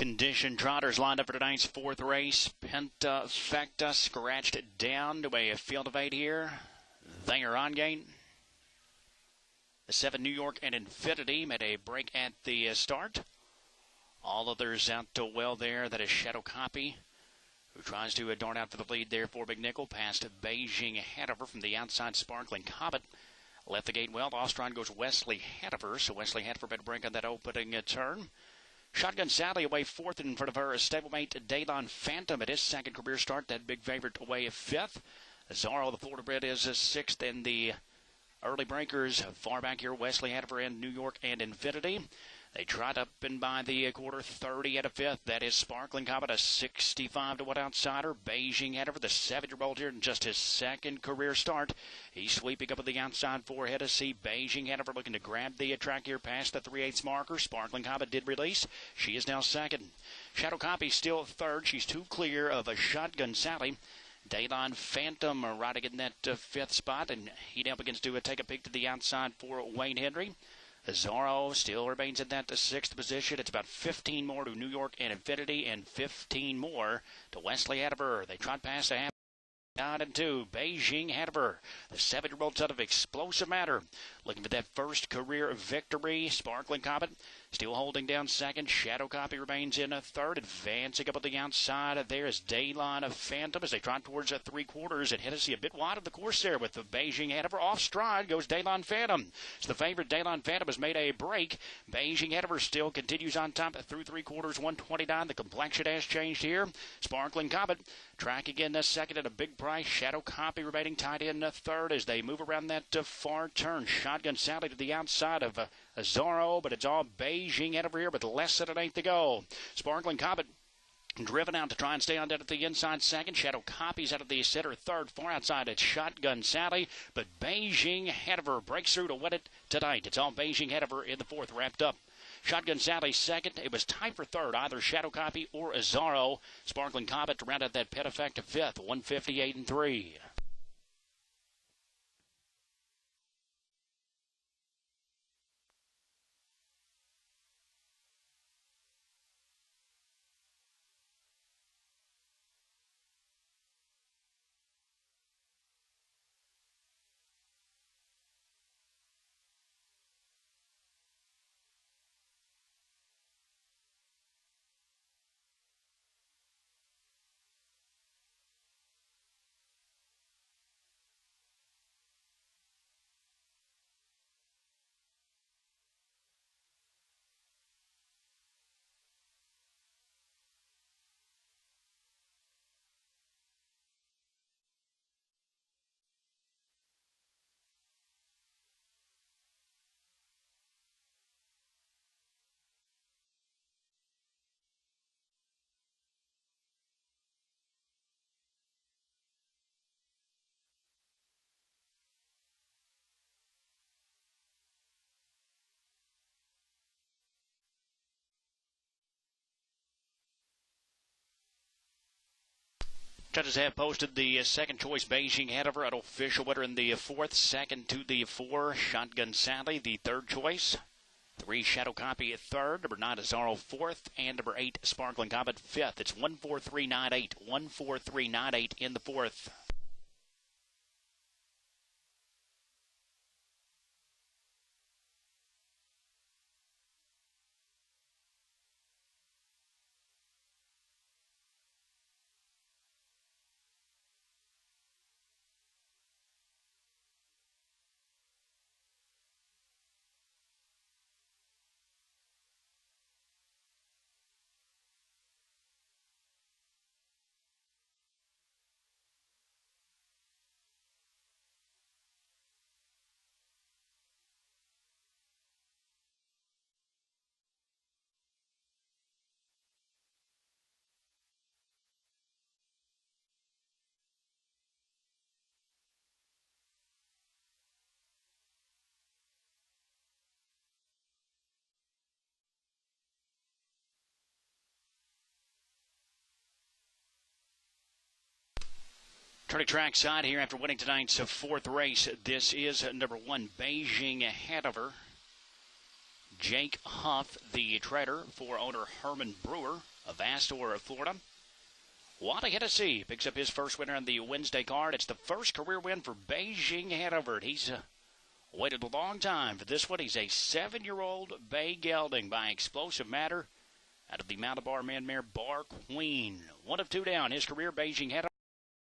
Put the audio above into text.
Condition trotters lined up for tonight's fourth race. Pentafecta scratched down to a field of 8 here. They are on gate. The 7 New York and Infinity made a break at the start. All others out to well there. That is Shadow Copy, who tries to dart out for the lead there for Big Nickel. Past Beijing Hanover from the outside. Sparkling Comet left the gate well. Off-stride goes Wesley Hanover. So Wesley Hanover made a break on that opening turn. Shotgun Sally away fourth in front of her stablemate Daylon Phantom at his second career start. That big favorite away fifth. Zorro, the Florida bred, is sixth in the early breakers. Far back here, Wesley Hanover and New York and Infinity. They trot up and by the quarter, 30 at a fifth. That is Sparkling Comet, a 65-1 outsider. Beijing Hanover, the 7-year-old here in just his second career start. He's sweeping up at the outside four ahead of C. Beijing Hanover looking to grab the track here past the 3/8 marker. Sparkling Comet did release. She is now second. Shadow Copy still third. She's two clear of a Shotgun Sally. Daylon Phantom riding in that fifth spot, and he now begins to take a peek to the outside for Wayne Henry. Zorro still remains in that sixth position. It's about 15 more to New York and Infinity and 15 more to Wesley Hanover. They trot past a half. Down and 2, Beijing Hanover, the 7-year-old son of Explosive Matter, looking for that first career victory. Sparkling Comet still holding down second. Shadow Copy remains in a third. Advancing up on the outside, there is Daylon Phantom as they trot towards 3/4. And Hennessy a bit wide of the course there with the Beijing Hanover. Off stride goes Daylon Phantom. So the favorite Daylon Phantom has made a break. Beijing Hanover still continues on top through 3/4, 129. The complexion has changed here. Sparkling Comet track again second at a big price. Shadow Copy remaining tied in third as they move around that far turn. Shotgun Sally to the outside of Zorro, but it's all Beijing Hanover here with less than an eighth to go. Sparkling Comet driven out to try and stay on dead at the inside second. Shadow Copy's out of the center third. Far outside it's Shotgun Sally, but Beijing Hanover breaks through to win it tonight. It's all Beijing Hanover in the fourth wrapped up. Shotgun Sally second. It was tied for third, either Shadow Copy or Zorro. Sparkling Comet to round out that Pentafecta fifth, 158-3. Judges have posted the second choice Beijing Hanover, an official winner in the fourth. Second to the 4, Shotgun Sally, the third choice. 3, Shadow Copy at third. Number 9, Zorro fourth. And number 8, Sparkling Comet fifth. It's 14398. 14398 in the fourth. Turning track side here after winning tonight's fourth race. This is number 1, Beijing Hanover. Jake Huff, the trader for owner Herman Brewer. of Astor, Florida. What a Hennessy picks up his first winner on the Wednesday card. It's the first career win for Beijing Hanover. He's waited a long time for this one. He's a 7-year-old bay gelding by Explosive Matter out of the Mountain Bar Man Mare Bar Queen. 1 of 2 down. His career, Beijing Hanover.